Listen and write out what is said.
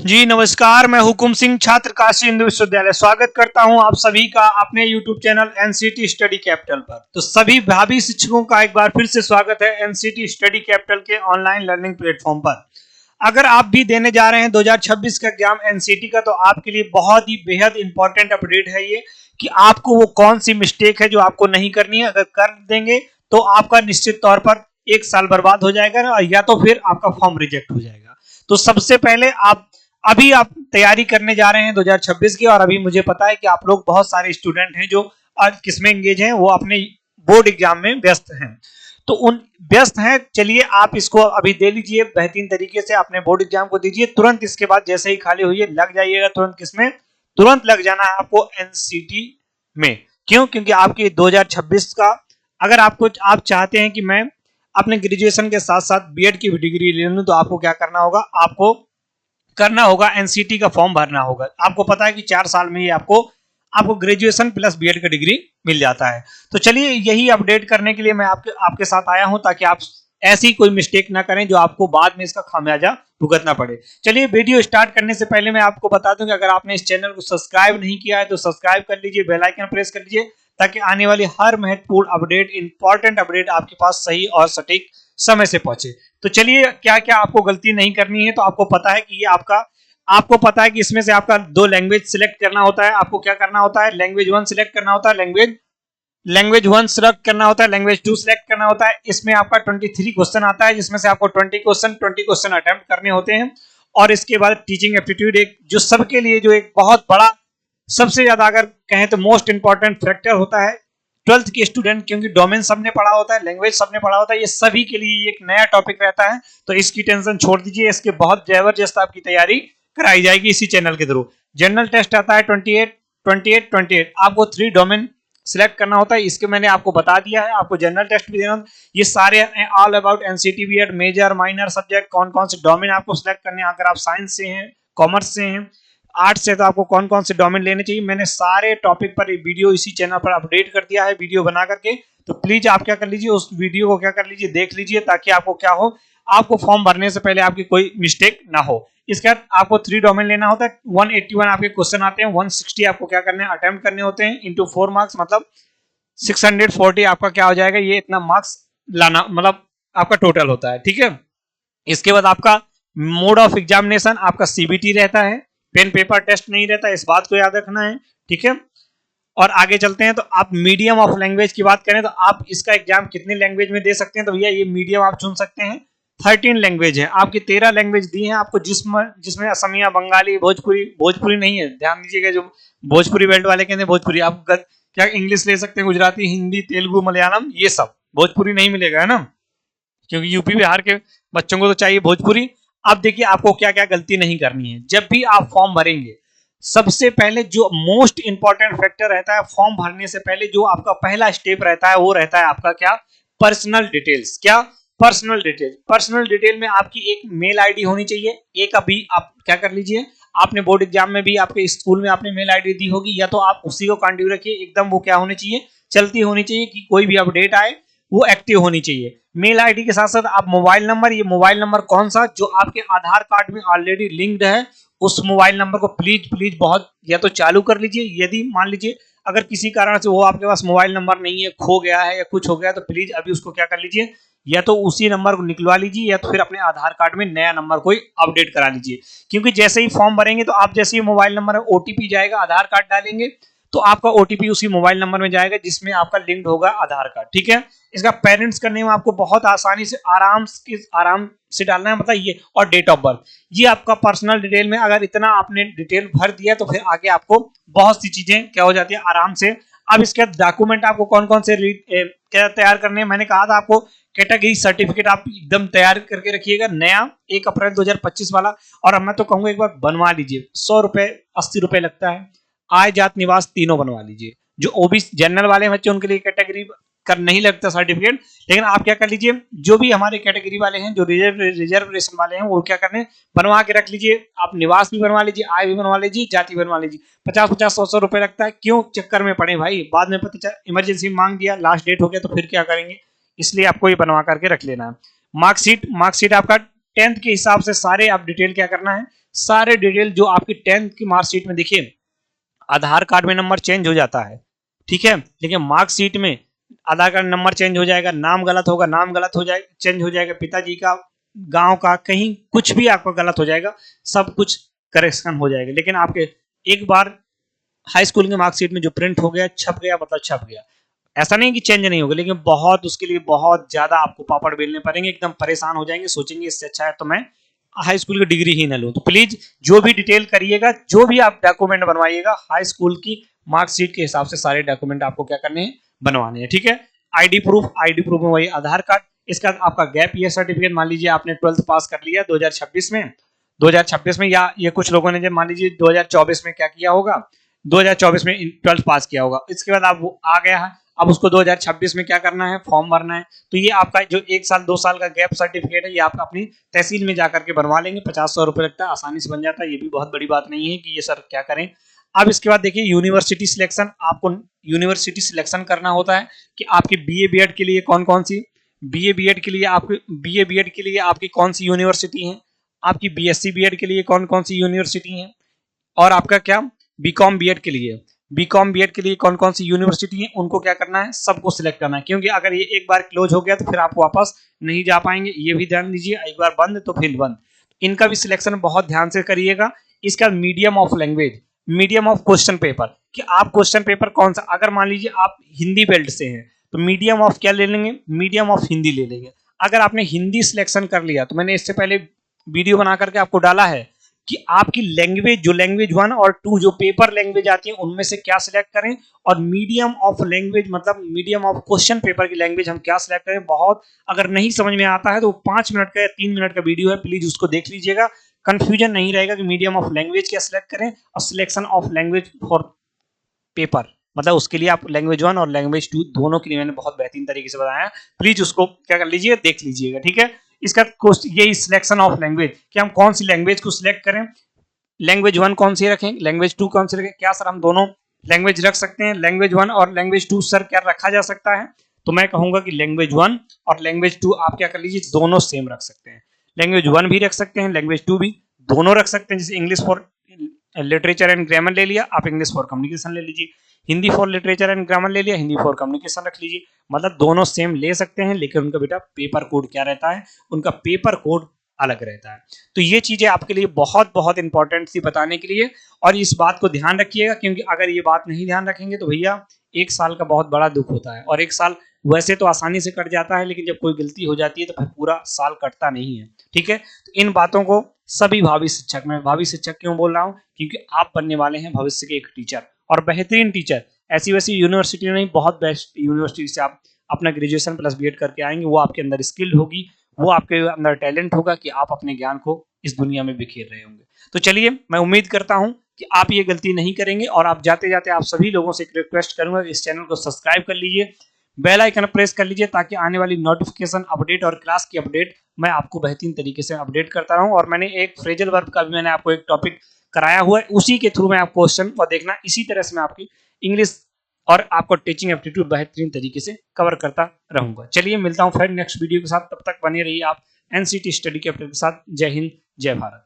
जी नमस्कार, मैं हुकुम सिंह छात्र काशी हिंदू विश्वविद्यालय स्वागत करता हूं आप सभी का अपने YouTube channel NCT study capital पर। तो सभी भावी शिक्षकों का एक बार फिर से स्वागत है एनसीटी स्टडी कैपिटल के ऑनलाइन लर्निंग प्लेटफॉर्म पर। अगर आप भी देने जा रहे हैं 2026 का एग्जाम एनसीटी का, तो आपके लिए बहुत ही बेहद इंपॉर्टेंट अपडेट है ये कि आपको वो कौन सी मिस्टेक है जो आपको नहीं करनी है। अगर कर देंगे तो आपका निश्चित तौर पर एक साल बर्बाद हो जाएगा या तो फिर आपका फॉर्म रिजेक्ट हो जाएगा। तो सबसे पहले अभी आप तैयारी करने जा रहे हैं 2026 की, और अभी मुझे पता है कि आप लोग बहुत सारे स्टूडेंट हैं जो आज किसमें एंगेज हैं, वो अपने बोर्ड एग्जाम में व्यस्त हैं। तो उन व्यस्त हैं, चलिए आप इसको अभी दे लीजिए बेहतरीन तरीके से, अपने बोर्ड एग्जाम को दीजिए। तुरंत इसके बाद जैसे ही खाली हुई लग जाइएगा तुरंत किसमें, तुरंत लग जाना है आपको एनसीटी में। क्यों? क्योंकि आपकी 2026 का अगर आप चाहते हैं कि मैं अपने ग्रेजुएशन के साथ साथ बीएड की भी डिग्री ले लूं, तो आपको क्या करना होगा, आपको करना होगा एनसीटी का फॉर्म भरना होगा। आपको पता है कि 4 साल में ही आपको ग्रेजुएशन प्लस बीएड का डिग्री मिल जाता है। तो चलिए यही अपडेट करने के लिए मैं आपके साथ आया हूं, ताकि आप ऐसी कोई मिस्टेक ना करें जो आपको बाद में इसका खामियाजा भुगतना पड़े। चलिए वीडियो स्टार्ट करने से पहले मैं आपको बता दूं कि अगर आपने इस चैनल को सब्सक्राइब नहीं किया है तो सब्सक्राइब कर लीजिए, बेल आइकन प्रेस कर लीजिए, ताकि आने वाली हर महत्वपूर्ण अपडेट, इंपॉर्टेंट अपडेट आपके पास सही और सटीक समय से पहुंचे। तो चलिए क्या क्या आपको गलती नहीं करनी है। तो आपको पता है कि ये आपको पता है कि इसमें से आपका 2 लैंग्वेज सिलेक्ट करना होता है। आपको क्या करना होता है, लैंग्वेज 1 सिलेक्ट करना होता है, लैंग्वेज 1 सिलेक्ट करना होता है, लैंग्वेज 2 सिलेक्ट करना होता है। इसमें आपका 23 क्वेश्चन आता है, जिसमें से आपको 20 क्वेश्चन अटेम्प्ट करने होते हैं। और इसके बाद टीचिंग एप्टीट्यूड, एक जो सबके लिए जो एक बहुत बड़ा, सबसे ज्यादा अगर कहें तो मोस्ट इंपॉर्टेंट फैक्टर होता है 12th के स्टूडेंट, क्योंकि डोमेन सबने पढ़ा होता है, लैंग्वेज सबने पढ़ा होता है, ये सभी के लिए एक नया टॉपिक रहता है। तो इसकी टेंशन छोड़ दीजिए, इसके बहुत जबरदस्त आपकी तैयारी कराई जाएगी इसी चैनल के थ्रू। जनरल टेस्ट आता है 28 आपको 3 डोमेन सिलेक्ट करना होता है। इसके मैंने आपको बता दिया है, आपको जनरल टेस्ट भी देना। ये सारे all about NCT BEd major minor subject, कौन कौन से डोमेन आपको सिलेक्ट करने हैं। अगर आप साइंस से हैं, कॉमर्स से हैं, आर्ट्स से, तो आपको कौन कौन से डोमेन लेने चाहिए। मैंने सारे टॉपिक पर वीडियो इसी चैनल पर अपडेट कर दिया है, वीडियो बना करके। तो प्लीज आप क्या कर लीजिए, उस वीडियो को क्या कर लीजिए, देख लीजिए, ताकि आपको क्या हो, आपको फॉर्म भरने से पहले आपकी कोई मिस्टेक ना हो। इसके बाद आपको 3 डोमेन लेना होता है। 181 आपके क्वेश्चन आते हैं, 160 आपको क्या करने हैं, अटेम्प्ट करने होते हैं, इंटू 4 मार्क्स, मतलब 640 आपका क्या हो जाएगा, ये इतना मार्क्स लाना, मतलब आपका टोटल होता है। ठीक है। इसके बाद आपका मोड ऑफ एग्जामिनेशन आपका सीबीटी रहता है, पेन पेपर टेस्ट नहीं रहता, इस बात को याद रखना है। ठीक है। और आगे चलते हैं, तो आप मीडियम ऑफ लैंग्वेज की बात करें तो आप इसका एग्जाम कितनी लैंग्वेज में दे सकते हैं, तो भैया ये मीडियम आप चुन सकते हैं। 13 लैंग्वेज है, आपकी 13 लैंग्वेज दी है आपको, जिसमें असमिया, बंगाली, भोजपुरी नहीं है, ध्यान दीजिएगा। जो भोजपुरी बेल्ट वाले कहते हैं भोजपुरी, आप क्या इंग्लिश ले सकते हैं, गुजराती, हिंदी, तेलुगु, मलयालम, ये सब। भोजपुरी नहीं मिलेगा, है ना, क्योंकि यूपी बिहार के बच्चों को तो चाहिए भोजपुरी। अब देखिए आपको क्या क्या गलती नहीं करनी है जब भी आप फॉर्म भरेंगे। सबसे पहले जो मोस्ट इंपॉर्टेंट फैक्टर रहता है फॉर्म भरने से पहले, जो आपका पहला स्टेप रहता है, वो रहता है आपका क्या, पर्सनल डिटेल्स। क्या? Personal detail. पर्सनल डिटेल में आपकी एक मेल आईडी होनी चाहिए। एक अभी आप क्या कर लीजिए, आपने बोर्ड एग्जाम में भी आपके स्कूल में आपने मेल आईडी दी होगी, या तो आप उसी को कंटिन्यू रखिए, एकदम वो क्या होनी चाहिए, चलती होनी चाहिए, कि कोई भी अपडेट आए वो एक्टिव होनी चाहिए। मेल आईडी के साथ साथ आप मोबाइल नंबर, ये मोबाइल नंबर कौन सा, जो आपके आधार कार्ड में ऑलरेडी लिंक्ड है, उस मोबाइल नंबर को प्लीज बहुत या तो चालू कर लीजिए। यदि मान लीजिए अगर किसी कारण से वो आपके पास मोबाइल नंबर नहीं है, खो गया है या कुछ हो गया, तो प्लीज अभी उसको क्या कर लीजिए, या तो उसी नंबर को निकलवा लीजिए, या तो फिर अपने आधार कार्ड में नया नंबर कोई अपडेट करा लीजिए। क्योंकि जैसे ही फॉर्म भरेंगे तो आप जैसे ही मोबाइल नंबर में ओटीपी जाएगा, आधार कार्ड डालेंगे तो आपका ओटीपी उसी मोबाइल नंबर में जाएगा जिसमें आपका लिंक्ड होगा आधार कार्ड। ठीक है। इसका पेरेंट्स का नेम आपको बहुत आसानी से आराम से डालना है, मतलब ये, और डेट ऑफ बर्थ। ये आपका पर्सनल डिटेल में अगर इतना आपने डिटेल भर दिया तो फिर आगे आपको बहुत सी चीजें क्या हो जाती है आराम से। अब इसके डॉक्यूमेंट आपको कौन कौन से क्या तैयार करने हैं, मैंने कहा था आपको कैटेगरी सर्टिफिकेट आप एकदम तैयार करके रखिएगा, नया 1 अप्रैल 2025 वाला। और अब मैं तो कहूंगा एक बार बनवा लीजिए, 100 रुपए 80 रुपए लगता है। आय जात निवास तीनों बनवा लीजिए। जो ओबीसी जनरल वाले बच्चे उनके लिए कैटेगरी कर नहीं लगता सर्टिफिकेट, लेकिन आप क्या कर लीजिए, जो भी हमारे कैटेगरी वाले हैं, जो रिजर्वेशन वाले हैं, वो क्या करने, बनवा के रख लीजिए। आप निवास भी बनवा लीजिए, आय भी बनवा लीजिए, जाति बनवा लीजिए। 50-50 100 रुपए लगता है, क्यों चक्कर में पड़े भाई, बाद में पता चला इमरजेंसी मांग दिया, लास्ट डेट हो गया तो फिर क्या करेंगे, इसलिए आपको ये बनवा करके रख लेना है। मार्कशीट आपका 10th के हिसाब से सारे आप डिटेल क्या करना है, सारे डिटेल जो आपकी 10th की मार्कशीट में, देखिए आधार कार्ड में नंबर चेंज हो जाता है, ठीक है, लेकिन मार्कशीट में आधार कार्ड नंबर चेंज हो जाएगा, नाम गलत होगा, नाम गलत हो जाएगा, चेंज हो जाएगा, पिताजी का, गांव का, कहीं कुछ भी आपका गलत हो जाएगा, सब कुछ करेक्शन हो जाएगा। लेकिन आपके एक बार हाई स्कूल की मार्कशीट में जो प्रिंट हो गया, छप गया, मतलब छप गया। ऐसा नहीं कि चेंज नहीं होगा, लेकिन बहुत उसके लिए बहुत ज्यादा आपको पापड़ बेलने पड़ेंगे, एकदम परेशान हो जाएंगे, सोचेंगे इससे अच्छा है तो मैं हाई स्कूल की डिग्री ही ना लूं। तो प्लीज जो भी डिटेल करिएगा, जो भी आप डॉक्यूमेंट बनवाइएगा, हाई स्कूल की मार्कशीट के हिसाब से सारे डॉक्यूमेंट आपको क्या करने हैं, बनवाने हैं, ठीक है। आईडी प्रूफ में वही आधार कार्ड, इसका आपका गैप ईयर सर्टिफिकेट, मान लीजिए आपने 12th पास कर लिया 2026 में, 2026 में, या ये कुछ लोगों ने जब मान लीजिए 2024 में क्या किया होगा, 2024 में 12th पास किया होगा, इसके बाद आप वो आ गया है, अब उसको 2026 में क्या करना है, फॉर्म भरना है। तो ये आपका जो 1 साल 2 साल का गैप सर्टिफिकेट है, ये आप अपनी तहसील में जाकर के बनवा लेंगे, 50-100 रुपए लगता है, आसानी से बन जाता है, ये भी बहुत बड़ी बात नहीं है कि ये सर क्या करें। अब इसके बाद देखिए यूनिवर्सिटी सिलेक्शन, आपको यूनिवर्सिटी सिलेक्शन करना होता है कि आपकी बीए बीएड के लिए कौन कौन सी, बीए बीएड के लिए आपकी कौन सी यूनिवर्सिटी है, आपकी बीएससी बीएड के लिए कौन कौन सी यूनिवर्सिटी है, और आपका क्या बीकॉम बीएड के लिए कौन कौन सी यूनिवर्सिटी है, उनको क्या करना है, सबको सिलेक्ट करना है, क्योंकि अगर ये एक बार क्लोज हो गया तो फिर आप वापस नहीं जा पाएंगे, ये भी ध्यान दीजिए, एक बार बंद तो फिर बंद। इनका भी सिलेक्शन बहुत ध्यान से करिएगा। इसका medium of language, medium of question paper, कि आप क्वेश्चन पेपर कौन सा, अगर मान लीजिए आप हिंदी बेल्ट से हैं तो मीडियम ऑफ क्या ले लेंगे, मीडियम ऑफ हिंदी ले लेंगे। अगर आपने हिंदी सिलेक्शन कर लिया तो मैंने इससे पहले वीडियो बना करके आपको डाला है कि आपकी लैंग्वेज, जो लैंग्वेज 1 और 2 जो पेपर लैंग्वेज आती है उनमें से क्या सिलेक्ट करें, और मीडियम ऑफ लैंग्वेज मतलब मीडियम ऑफ क्वेश्चन पेपर की लैंग्वेज हम क्या सिलेक्ट करें। बहुत अगर नहीं समझ में आता है तो 5 मिनट का या 3 मिनट का वीडियो है, प्लीज उसको देख लीजिएगा, कंफ्यूजन नहीं रहेगा कि मीडियम ऑफ लैंग्वेज क्या सिलेक्ट करें, और selection of language for paper, मतलब उसके लिए आप लैंग्वेज 1 और लैंग्वेज 2 दोनों के लिए मैंने बहुत बेहतरीन तरीके से बताया है, प्लीज उसको क्या कर लीजिए, देख लीजिएगा, ठीक है। इसका यही सिलेक्शन ऑफ लैंग्वेज कि हम कौन सी लैंग्वेज को सिलेक्ट करें, लैंग्वेज 1 कौन सी रखें, लैंग्वेज 2 कौन सी रखें, क्या सर हम दोनों लैंग्वेज रख सकते हैं, लैंग्वेज 1 और लैंग्वेज 2 सर क्या रखा जा सकता है, तो मैं कहूंगा कि लैंग्वेज 1 और लैंग्वेज 2 आप क्या कर लीजिए, दोनों सेम रख सकते हैं, लैंग्वेज 1 भी रख सकते हैं, लैंग्वेज 2 भी, दोनों रख सकते हैं। जैसे English for literature and grammar ले लिया, आप इंग्लिश फॉर कम्युनिकेशन ले लीजिए, Hindi for literature and grammar ले लिया, हिंदी फॉर कम्युनिकेशन रख लीजिए, मतलब दोनों सेम ले सकते हैं, लेकिन उनका बेटा पेपर कोड क्या रहता है, उनका पेपर कोड अलग रहता है। तो ये चीजें आपके लिए बहुत बहुत इंपॉर्टेंट थी बताने के लिए, और इस बात को ध्यान रखिएगा, क्योंकि अगर ये बात नहीं ध्यान रखेंगे तो भैया 1 साल का बहुत बड़ा दुख होता है, और 1 साल वैसे तो आसानी से कट जाता है, लेकिन जब कोई गलती हो जाती है तो फिर पूरा साल कटता नहीं है, ठीक है। तो इन बातों को सभी भावी शिक्षक, मैं भावी शिक्षक क्यों बोल रहा हूँ, क्योंकि आप बनने वाले हैं भविष्य के एक टीचर, और बेहतरीन टीचर। ऐसी वैसी यूनिवर्सिटी नहीं, बहुत बेस्ट यूनिवर्सिटी से आप अपना ग्रेजुएशन प्लस बीएड करके आएंगे, वो आपके अंदर स्किल होगी, वो आपके अंदर टैलेंट होगा कि आप अपने ज्ञान को इस दुनिया में बिखेर रहे होंगे। तो चलिए, मैं उम्मीद करता हूं कि आप ये गलती नहीं करेंगे, और आप जाते जाते आप सभी लोगों से एक रिक्वेस्ट करूंगा कि इस चैनल को सब्सक्राइब कर लीजिए, बेल आइकन प्रेस कर लीजिए, ताकि आने वाली नोटिफिकेशन, अपडेट और क्लास की अपडेट मैं आपको बेहतरीन तरीके से अपडेट करता रहूं। और मैंने एक फ्रेजल वर्ब का भी मैंने आपको एक टॉपिक कराया हुआ है, उसी के थ्रू मैं आप क्वेश्चन को देखना, इसी तरह से मैं आपकी इंग्लिश और आपको टीचिंग एप्टीट्यूड बेहतरीन तरीके से कवर करता रहूंगा। चलिए, मिलता हूं फिर नेक्स्ट वीडियो के साथ, तब तक बने रहिए आप एनसीटी स्टडी कैपिटल के साथ। जय हिंद, जय भारत।